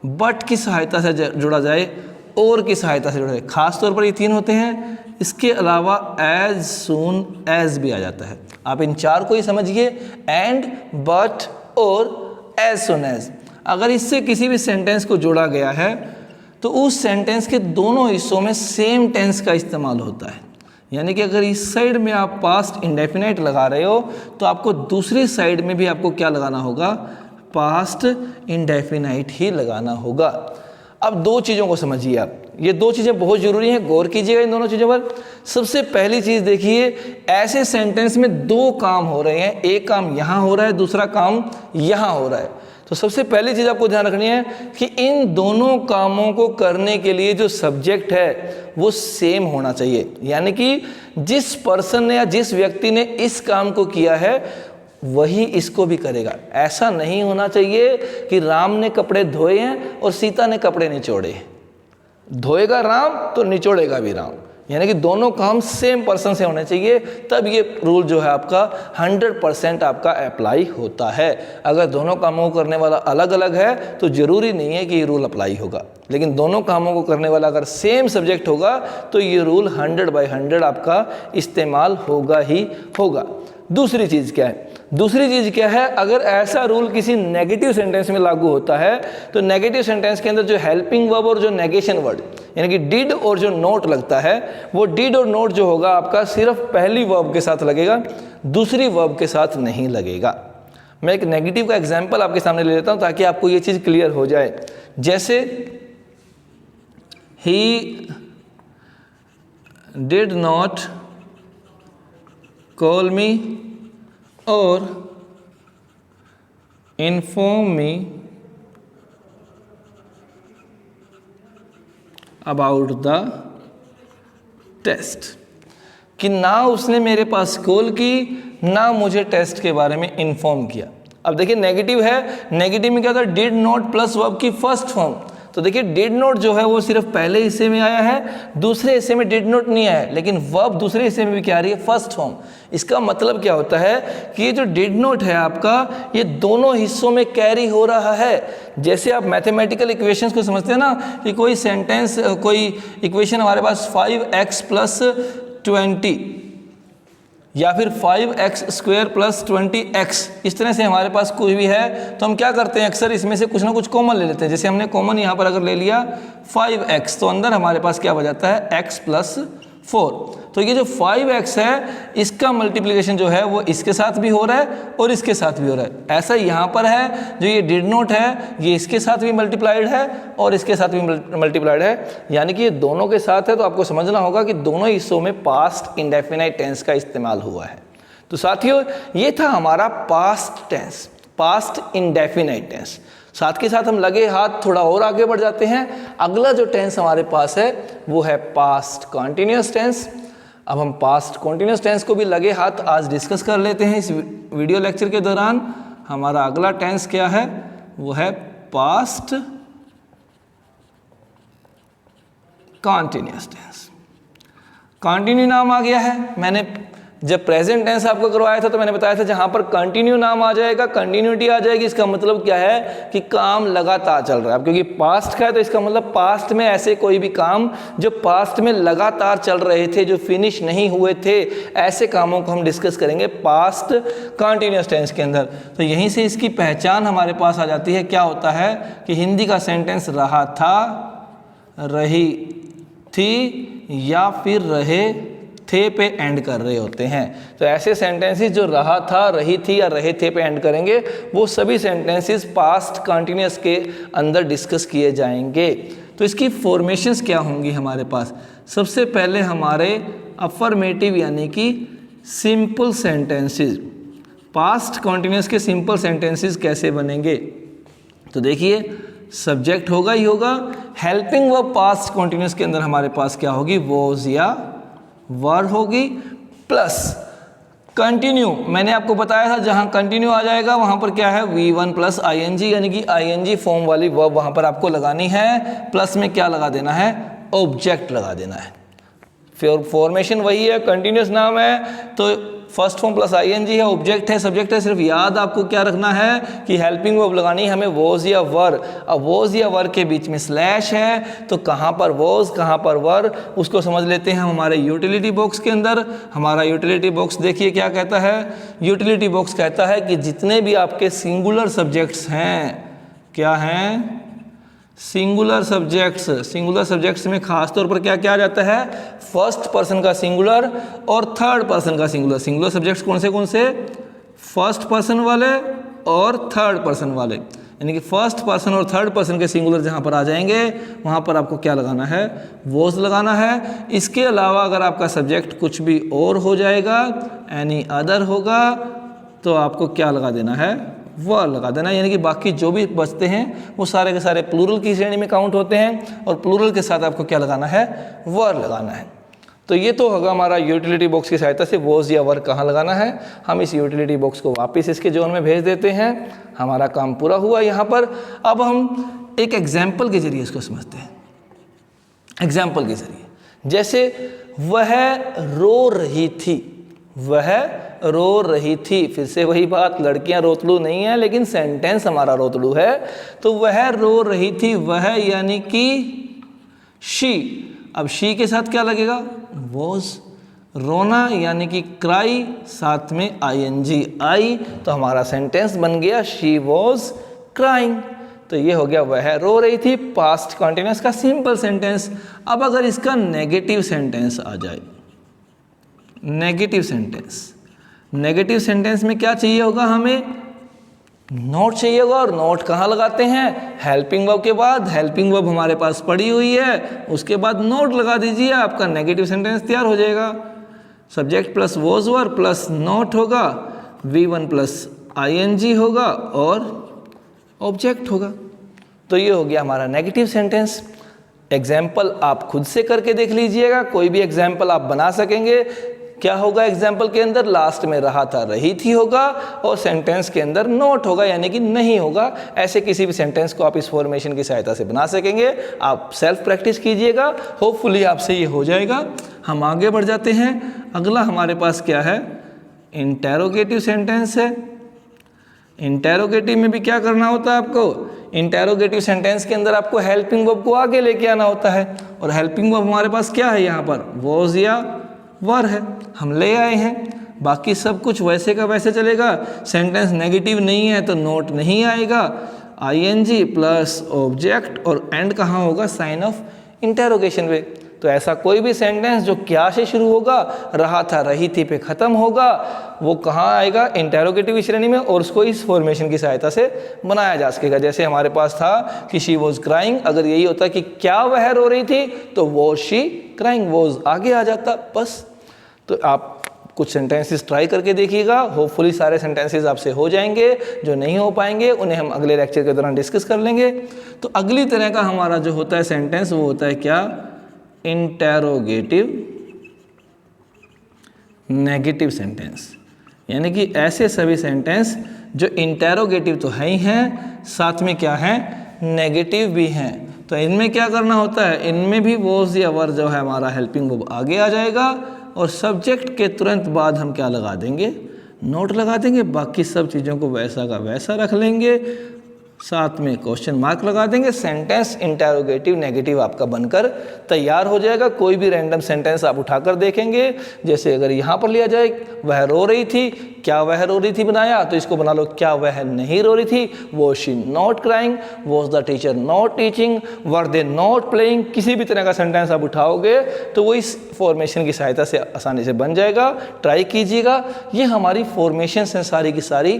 बट की सहायता से जोड़ा जाए, और की सहायता से जोड़ा जाए, खास तौर पर ये तीन होते हैं। इसके अलावा एज सून एज भी आ जाता है। आप इन चार को ही समझिए, एंड, बट और एज सून एज। अगर इससे किसी भी सेंटेंस को जोड़ा गया है तो उस सेंटेंस के दोनों हिस्सों में सेम टेंस का इस्तेमाल होता है। यानी कि अगर इस साइड में आप पास्ट इंडेफिनाइट लगा रहे हो तो आपको दूसरी साइड में भी आपको क्या लगाना होगा? पास्ट इंडेफिनाइट ही लगाना होगा। अब दो चीज़ों को समझिए आप, ये दो चीज़ें बहुत ज़रूरी हैं, गौर कीजिएगा इन दोनों चीज़ों पर। सबसे पहली चीज़ देखिए, ऐसे सेंटेंस में दो काम हो रहे हैं। एक काम यहाँ हो रहा है, दूसरा काम यहाँ हो रहा है। तो सबसे पहली चीज़ आपको ध्यान रखनी है कि इन दोनों कामों को करने के लिए जो सब्जेक्ट है वो सेम होना चाहिए, यानी कि जिस पर्सन ने या जिस व्यक्ति ने इस काम को किया है वही इसको भी करेगा। ऐसा नहीं होना चाहिए कि राम ने कपड़े धोए हैं और सीता ने कपड़े निचोड़े। धोएगा राम तो निचोड़ेगा भी राम, यानी कि दोनों काम सेम पर्सन से होने चाहिए, तब ये रूल जो है आपका 100% आपका अप्लाई होता है। अगर दोनों कामों को करने वाला अलग अलग है तो ज़रूरी नहीं है कि ये रूल अप्लाई होगा, लेकिन दोनों कामों को करने वाला अगर सेम सब्जेक्ट होगा तो ये रूल 100/100 आपका इस्तेमाल होगा ही होगा। दूसरी चीज़ क्या है? दूसरी चीज़ क्या है, अगर ऐसा रूल किसी नेगेटिव सेंटेंस में लागू होता है तो नेगेटिव सेंटेंस के अंदर जो हेल्पिंग वर्ब और जो नेगेशन वर्ड यानी कि डिड और जो नोट लगता है, वो डिड और नोट जो होगा आपका सिर्फ पहली वर्ब के साथ लगेगा, दूसरी वर्ब के साथ नहीं लगेगा। मैं एक नेगेटिव का एग्जाम्पल आपके सामने ले लेता हूँ ताकि आपको ये चीज़ क्लियर हो जाए। जैसे ही डिड नॉट कॉल मी और inform me about the test, कि ना उसने मेरे पास कॉल की ना मुझे टेस्ट के बारे में इन्फॉर्म किया। अब देखिए नेगेटिव है, नेगेटिव में क्या था, डिड नॉट प्लस वर्ब की फर्स्ट फॉर्म। तो देखिए डिड नॉट जो है वो सिर्फ पहले हिस्से में आया है, दूसरे हिस्से में डिड नॉट नहीं आया है, लेकिन वर्ब दूसरे हिस्से में भी क्या आ रही है, फर्स्ट फॉर्म। इसका मतलब क्या होता है कि ये जो डिड नॉट है आपका, ये दोनों हिस्सों में कैरी हो रहा है। जैसे आप मैथमेटिकल इक्वेशंस को समझते हैं ना, कि कोई सेंटेंस, कोई इक्वेशन हमारे पास 5x + 20 या फिर 5x² + 20x, इस तरह से हमारे पास कोई भी है तो हम क्या करते हैं, अक्सर इसमें से कुछ ना कुछ कॉमन ले लेते हैं। जैसे हमने कॉमन यहाँ पर अगर ले लिया 5x, तो अंदर हमारे पास क्या हो जाता है, x + 4। तो ये जो 5x है इसका मल्टीप्लिकेशन जो है वो इसके साथ भी हो रहा है और इसके साथ भी हो रहा है। ऐसा यहाँ पर है, जो ये डिड नॉट है ये इसके साथ भी मल्टीप्लाइड है और इसके साथ भी मल्टीप्लाइड है, यानी कि ये दोनों के साथ है। तो आपको समझना होगा कि दोनों हिस्सों में पास्ट इंडेफिनाइट टेंस का इस्तेमाल हुआ है। तो साथियों ये था हमारा past tense, past indefinite tense. साथ के साथ हम लगे हाथ थोड़ा और आगे बढ़ जाते हैं। अगला जो टेंस हमारे पास है वो है पास्ट कॉन्टिन्यूअस टेंस। अब हम पास्ट कॉन्टिन्यूअस टेंस को भी लगे हाथ आज डिस्कस कर लेते हैं इस वीडियो लेक्चर के दौरान। हमारा अगला टेंस क्या है, वो है पास्ट कॉन्टिन्यूअस टेंस। कंटिन्यू नाम आ गया है। मैंने जब प्रेजेंट टेंस आपको करवाया था तो मैंने बताया था जहां पर कंटिन्यू नाम आ जाएगा, कंटिन्यूटी आ जाएगी, इसका मतलब क्या है कि काम लगातार चल रहा है। अब क्योंकि पास्ट का है तो इसका मतलब पास्ट में ऐसे कोई भी काम जो पास्ट में लगातार चल रहे थे, जो फिनिश नहीं हुए थे, ऐसे कामों को हम डिस्कस करेंगे पास्ट कंटिन्यूअस टेंस के अंदर। तो यहीं से इसकी पहचान हमारे पास आ जाती है। क्या होता है कि हिंदी का सेंटेंस रहा था, रही थी या फिर रहे थे पे एंड कर रहे होते हैं। तो ऐसे सेंटेंसेस जो रहा था, रही थी या रहे थे पे एंड करेंगे, वो सभी सेंटेंसेस पास्ट कंटिन्यूअस के अंदर डिस्कस किए जाएंगे। तो इसकी फॉर्मेशंस क्या होंगी हमारे पास? सबसे पहले हमारे अफर्मेटिव यानी कि सिंपल सेंटेंसेस, पास्ट कंटिन्यूअस के सिंपल सेंटेंसेस कैसे बनेंगे? तो देखिए सब्जेक्ट होगा ही होगा, हेल्पिंग वर्ब पास्ट कंटिन्यूअस के अंदर हमारे पास क्या होगी, वॉज या वर होगी, प्लस कंटिन्यू। मैंने आपको बताया था जहां कंटिन्यू आ जाएगा वहां पर क्या है, V1 + ing, यानी कि ing फॉर्म वाली वर्ब वहां पर आपको लगानी है। प्लस में क्या लगा देना है, ऑब्जेक्ट लगा देना है। फिर फॉर्मेशन वही है, कंटिन्यूअस नाम है तो फर्स्ट फॉर्म प्लस ing है, ऑब्जेक्ट है, सब्जेक्ट है। सिर्फ याद आपको क्या रखना है कि हेल्पिंग वर्ब लगानी है हमें वॉज या वर। अब वॉज या वर के बीच में स्लैश है तो कहाँ पर वॉज कहाँ पर वर, उसको समझ लेते हैं हम हमारे यूटिलिटी बॉक्स के अंदर। हमारा यूटिलिटी बॉक्स देखिए क्या कहता है, यूटिलिटी बॉक्स कहता है कि जितने भी आपके सिंगुलर सब्जेक्ट्स हैं, क्या हैं, सिंगुलर सब्जेक्ट्स। सिंगुलर सब्जेक्ट्स में खास तौर पर क्या क्या आ जाता है, फर्स्ट पर्सन का सिंगुलर और थर्ड पर्सन का सिंगुलर। सिंगुलर सब्जेक्ट्स कौन से, फर्स्ट पर्सन वाले और थर्ड पर्सन वाले, यानी कि फर्स्ट पर्सन और थर्ड पर्सन के सिंगुलर जहाँ पर आ जाएंगे वहाँ पर आपको क्या लगाना है, वॉज लगाना है। इसके अलावा अगर आपका सब्जेक्ट कुछ भी और हो जाएगा, एनी अदर होगा, तो आपको क्या लगा देना है, वर लगा देना, यानी कि बाकी जो भी बचते हैं वो सारे के सारे प्लूरल की श्रेणी में काउंट होते हैं और प्लूरल के साथ आपको क्या लगाना है, वर लगाना है। तो ये तो होगा हमारा यूटिलिटी बॉक्स की सहायता से वॉज या वर कहाँ लगाना है। हम इस यूटिलिटी बॉक्स को वापस इसके जोन में भेज देते हैं, हमारा काम पूरा हुआ यहाँ पर। अब हम एक एग्जाम्पल के जरिए इसको समझते हैं। एग्जाम्पल के जरिए, जैसे वह रो रही थी, वह रो रही थी, फिर से वही बात, लड़कियां रोतलू नहीं है लेकिन सेंटेंस हमारा रोतलू है। तो वह रो रही थी, वह यानी कि शी, अब शी के साथ क्या लगेगा, वॉज। रोना यानी कि क्राई, साथ में आईएनजी आई, तो हमारा सेंटेंस बन गया शी वॉज क्राइंग। तो ये हो गया वह रो रही थी, पास्ट कॉन्टिन्यूअस का सिंपल सेंटेंस। अब अगर इसका नेगेटिव सेंटेंस आ जाए, नेगेटिव सेंटेंस, नेगेटिव सेंटेंस में क्या चाहिए होगा, हमें नोट चाहिए होगा। और नोट कहाँ लगाते हैं, हेल्पिंग वर्ब के बाद। हेल्पिंग वर्ब हमारे पास पड़ी हुई है, उसके बाद नोट लगा दीजिए, आपका नेगेटिव सेंटेंस तैयार हो जाएगा। Subject plus was were plus note होगा, V1 प्लस ING होगा और ऑब्जेक्ट होगा। तो ये हो गया हमारा नेगेटिव सेंटेंस। एग्जाम्पल आप खुद से करके देख लीजिएगा, कोई भी एग्जाम्पल आप बना सकेंगे। क्या होगा एग्जाम्पल के अंदर, लास्ट में रहा था रही थी होगा और सेंटेंस के अंदर नोट होगा यानी कि नहीं होगा। ऐसे किसी भी सेंटेंस को आप इस फॉर्मेशन की सहायता से बना सकेंगे। आप सेल्फ प्रैक्टिस कीजिएगा, होपफुली आपसे ये हो जाएगा। हम आगे बढ़ जाते हैं। अगला हमारे पास क्या है, इंटेरोगेटिव सेंटेंस है। इंटेरोगेटिव में भी क्या करना होता है आपको, इंटेरोगेटिव सेंटेंस के अंदर आपको हेल्पिंग वर्ब को आगे लेके आना होता है। और हेल्पिंग वर्ब हमारे पास क्या है, यहाँ पर वॉज या वर है, हम ले आए हैं। बाकी सब कुछ वैसे का वैसे चलेगा। सेंटेंस नेगेटिव नहीं है तो नोट नहीं आएगा, ING प्लस ऑब्जेक्ट और एंड कहाँ होगा, साइन ऑफ इंटेरोगेशन पे। तो ऐसा कोई भी सेंटेंस जो क्या से शुरू होगा, रहा था रही थी पे खत्म होगा, वो कहाँ आएगा, इंटेरोगेटिव श्रेणी में, और उसको इस फॉर्मेशन की सहायता से बनाया जा सकेगा। जैसे हमारे पास था कि शी वॉज क्राइंग, अगर यही होता कि क्या वह रो रही थी तो वॉज शी क्राइंग, वॉज आगे आ जाता बस। तो आप कुछ सेंटेंसेस ट्राई करके देखिएगा, होपफुली सारे सेंटेंसेस आपसे हो जाएंगे। जो नहीं हो पाएंगे उन्हें हम अगले लेक्चर के दौरान डिस्कस कर लेंगे। तो अगली तरह का हमारा जो होता है सेंटेंस, वो होता है क्या, इंटेरोगेटिव नेगेटिव सेंटेंस। यानी कि ऐसे सभी सेंटेंस जो इंटेरोगेटिव तो है ही हैं, साथ में क्या है, नेगेटिव भी हैं। तो इनमें क्या करना होता है, इनमें भी वॉज या वर जो है हमारा हेल्पिंग वर्ब आगे आ जाएगा और सब्जेक्ट के तुरंत बाद हम क्या लगा देंगे, नोट लगा देंगे। बाकी सब चीज़ों को वैसा का वैसा रख लेंगे, साथ में क्वेश्चन मार्क लगा देंगे। सेंटेंस इंटेरोगेटिव नेगेटिव आपका बनकर तैयार हो जाएगा। कोई भी रैंडम सेंटेंस आप उठाकर देखेंगे, जैसे अगर यहाँ पर लिया जाए वह रो रही थी, क्या वह रो रही थी बनाया, तो इसको बना लो क्या वह नहीं रो रही थी, was she not crying, was the teacher not teaching, were they not playing. किसी भी तरह का सेंटेंस आप उठाओगे तो वो इस फॉर्मेशन की सहायता से आसानी से बन जाएगा। ट्राई कीजिएगा। ये हमारी फॉर्मेशन हैं सारी की सारी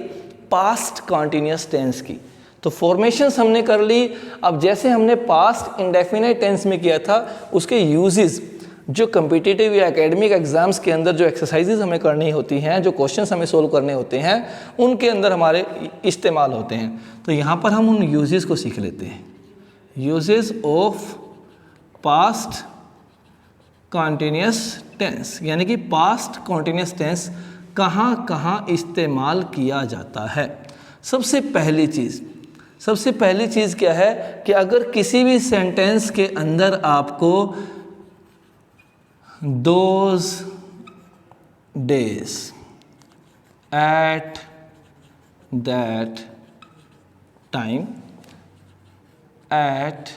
पास्ट कॉन्टिन्यूस टेंस की। तो फॉर्मेशंस हमने कर ली। अब जैसे हमने पास्ट इंडेफिनाइट टेंस में किया था, उसके यूजेस जो कम्पिटिटिव या एकेडमिक एग्जाम्स के अंदर जो एक्सरसाइजेज हमें करनी होती हैं, जो क्वेश्चंस हमें सोल्व करने होते हैं, उनके अंदर हमारे इस्तेमाल होते हैं। तो यहाँ पर हम उन यूजेस को सीख लेते हैं। Uses of past continuous tense, यानी कि पास्ट कॉन्टिन्यूस टेंस कहाँ कहाँ इस्तेमाल किया जाता है। सबसे पहली चीज़ क्या है कि अगर किसी भी सेंटेंस के अंदर आपको those days, eight that time, at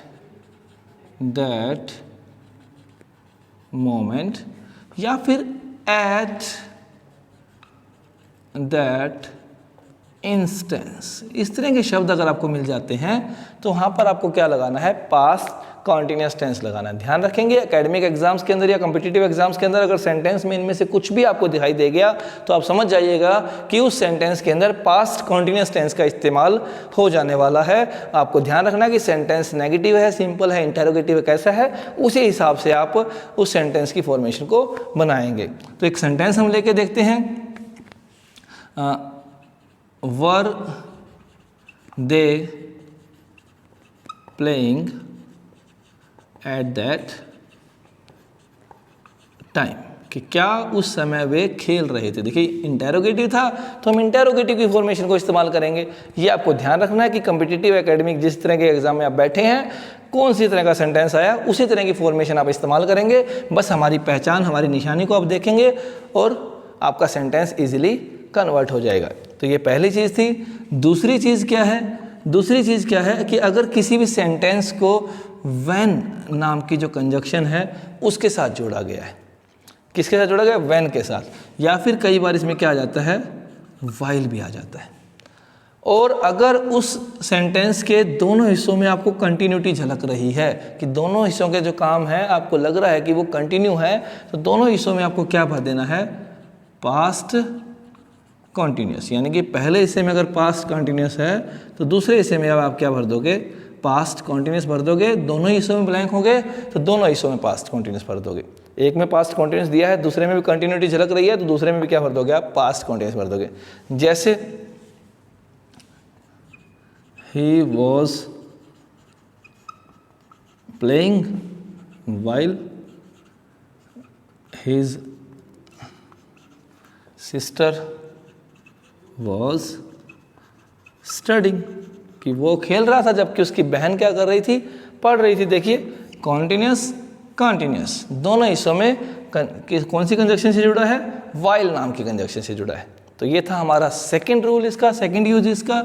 that moment, या फिर एट दैट इंस्टेंस, इस तरह के शब्द अगर आपको मिल जाते हैं तो वहाँ पर आपको क्या लगाना है, पास्ट कॉन्टिन्यूस टेंस लगाना है। ध्यान रखेंगे एकेडमिक एग्जाम्स के अंदर या कॉम्पिटिटिव एग्जाम्स के अंदर अगर सेंटेंस में इनमें से कुछ भी आपको दिखाई दे गया तो आप समझ जाइएगा कि उस सेंटेंस के अंदर पास्ट कॉन्टिन्यूस टेंस का इस्तेमाल हो जाने वाला है। आपको ध्यान रखना कि सेंटेंस नेगेटिव है, सिंपल है, इंटेरोगेटिव कैसा है, उसी हिसाब से आप उस सेंटेंस की फॉर्मेशन को बनाएंगे। तो एक सेंटेंस हम लेके देखते हैं, were they playing at that time, कि क्या उस समय वे खेल रहे थे। देखिए इंटेरोगेटिव था तो हम इंटेरोगेटिव की फॉर्मेशन को इस्तेमाल करेंगे। ये आपको ध्यान रखना है कि कम्पिटिटिव एकेडमिक जिस तरह के एग्जाम में आप बैठे हैं, कौन सी तरह का सेंटेंस आया उसी तरह की फॉर्मेशन आप इस्तेमाल करेंगे। बस हमारी पहचान, हमारी निशानी को आप देखेंगे और आपका सेंटेंस इजीली कन्वर्ट हो जाएगा। तो ये पहली चीज़ थी। दूसरी चीज़ क्या है? दूसरी चीज़ क्या है कि अगर किसी भी सेंटेंस को व्हेन नाम की जो कंजक्शन है उसके साथ जोड़ा गया है। किसके साथ जोड़ा गया? व्हेन के साथ, या फिर कई बार इसमें क्या आ जाता है? व्हाइल भी आ जाता है। और अगर उस सेंटेंस के दोनों हिस्सों में आपको कंटिन्यूटी झलक रही है कि दोनों हिस्सों के जो काम है आपको लग रहा है कि वो कंटिन्यू है, तो दोनों हिस्सों में आपको क्या भर देना है? Past continuous. यानी कि पहले हिस्से में अगर पास्ट कॉन्टिन्यूस है तो दूसरे हिस्से में अब आप क्या भर दोगे? पास्ट कॉन्टिन्यूस भर दोगे। दोनों हिस्सों में ब्लैंक होंगे तो दोनों हिस्सों में पास्ट कॉन्टिन्यूस भर दोगे। एक में पास्ट कॉन्टिन्यूस दिया है, दूसरे में भी कंटिन्यूटी झलक रही है, तो दूसरे में भी क्या भर दोगे आप? पास्ट कॉन्टिन्यूस भर दोगे। जैसे he was playing while his sister was studying, कि वो खेल रहा था जबकि उसकी बहन क्या कर रही थी? पढ़ रही थी। देखिए कॉन्टिन्यूस कॉन्टिन्यूस दोनों हिस्सों में कौन सी कंजक्शन से जुड़ा है? वाइल नाम की कंजक्शन से जुड़ा है। तो ये था हमारा सेकंड रूल, इसका सेकंड यूज इसका।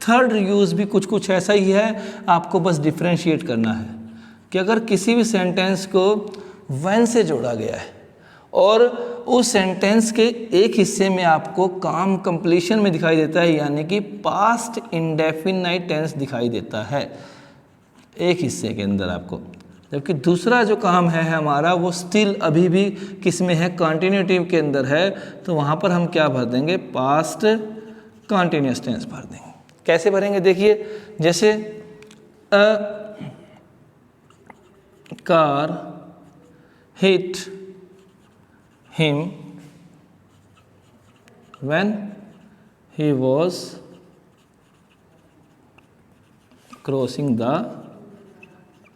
थर्ड यूज भी कुछ कुछ ऐसा ही है, आपको बस डिफ्रेंशिएट करना है कि अगर किसी भी सेंटेंस को व्हेन से जोड़ा गया है और उस सेंटेंस के एक हिस्से में आपको काम कंप्लीशन में दिखाई देता है, यानी कि पास्ट इंडेफिनाइट टेंस दिखाई देता है एक हिस्से के अंदर आपको, जबकि दूसरा जो काम है हमारा वो स्टिल अभी भी किस में है? कंटिन्यूटी के अंदर है, तो वहाँ पर हम क्या भर देंगे? पास्ट कंटिन्यूअस टेंस भर देंगे। कैसे भरेंगे? देखिए जैसे a car hit him when he was crossing the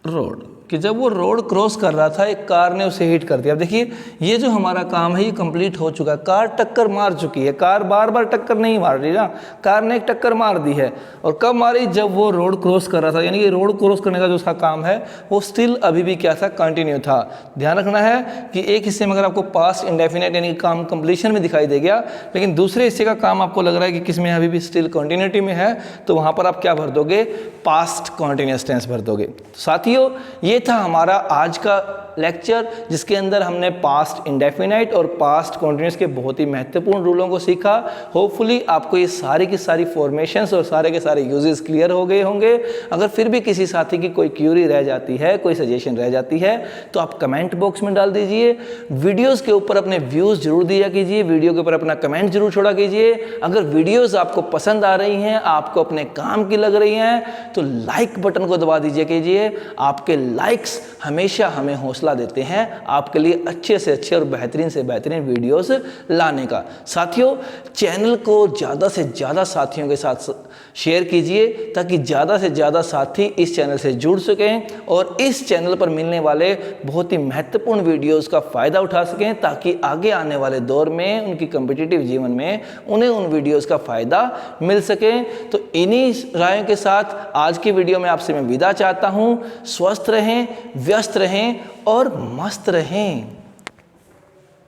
road, कि जब वो रोड क्रॉस कर रहा था एक कार ने उसे हिट कर दिया। अब देखिए ये जो हमारा काम है ये कंप्लीट हो चुका है, कार टक्कर मार चुकी है। कार बार बार टक्कर नहीं मार रही ना, कार ने एक टक्कर मार दी है। और कब मारी? जब वो रोड क्रॉस कर रहा था, यानी कि रोड क्रॉस करने का जो उसका काम है वो स्टिल अभी भी क्या था? कंटिन्यू था। ध्यान रखना है कि एक हिस्से में अगर आपको पास्ट इंडेफिनिट यानी कि काम कंप्लीशन में दिखाई दे गया, लेकिन दूसरे हिस्से का काम आपको लग रहा है कि किसमें अभी भी स्टिल कंटिन्यूटी में है, तो वहाँ पर आप क्या भर दोगे? पास्ट कॉन्टिन्यूअस टेंस भर दोगे। साथियों ये था हमारा आज का लेक्चर, जिसके अंदर हमने पास्ट इंडेफिनाइट और पास्ट कॉन्टिन्यूअस के बहुत ही महत्वपूर्ण रूलों को सीखा। होपफुली आपको ये सारी की सारी फॉर्मेशंस और सारे के सारे यूजेस क्लियर हो गए होंगे। अगर फिर भी किसी साथी की कोई क्यूरी रह जाती है, कोई सजेशन रह जाती है, तो आप कमेंट बॉक्स में डाल दीजिए। वीडियोज़ के ऊपर अपने व्यूज़ जरूर दिया कीजिए, वीडियो के ऊपर अपना कमेंट जरूर छोड़ा कीजिए। अगर वीडियोज़ आपको पसंद आ रही हैं, आपको अपने काम की लग रही हैं, तो लाइक बटन को दबा दीजिए कीजिए। आपके लाइक्स हमेशा हमें हौसला देते हैं आपके लिए अच्छे से अच्छे और बेहतरीन से बेहतरीन वीडियोस लाने का। साथियों चैनल को ज़्यादा से ज़्यादा साथियों के साथ शेयर कीजिए ताकि ज़्यादा से ज़्यादा साथी इस चैनल से जुड़ सकें और इस चैनल पर मिलने वाले बहुत ही महत्वपूर्ण वीडियोस का फ़ायदा उठा सकें, ताकि आगे आने वाले दौर में उनकी कॉम्पिटिटिव जीवन में उन्हें उन वीडियोस का फ़ायदा मिल सके। तो इन्हीं रायों के साथ आज की वीडियो में आपसे मैं विदा चाहता हूँ। स्वस्थ रहें, व्यस्त रहें और मस्त रहें।